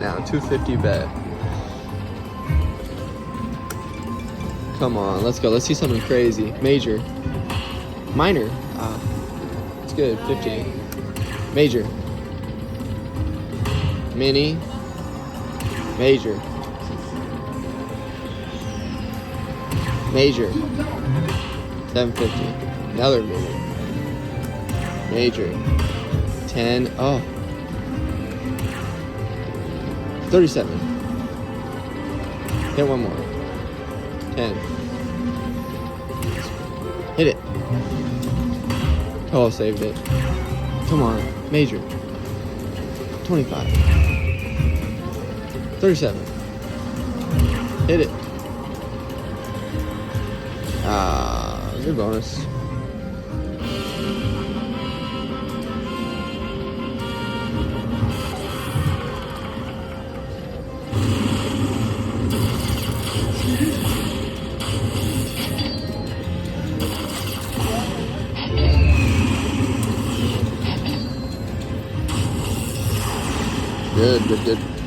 Now, 250 bet. Come on, let's go. Let's see something crazy. Major. Minor. It's good. 50. Major. Mini. Major. Major. 750. Another mini. Major. 10. Oh. 37. Hit one more. 10. Hit it. Oh, saved it. Come on. Major. 25. 37. Hit it. Good bonus. Good.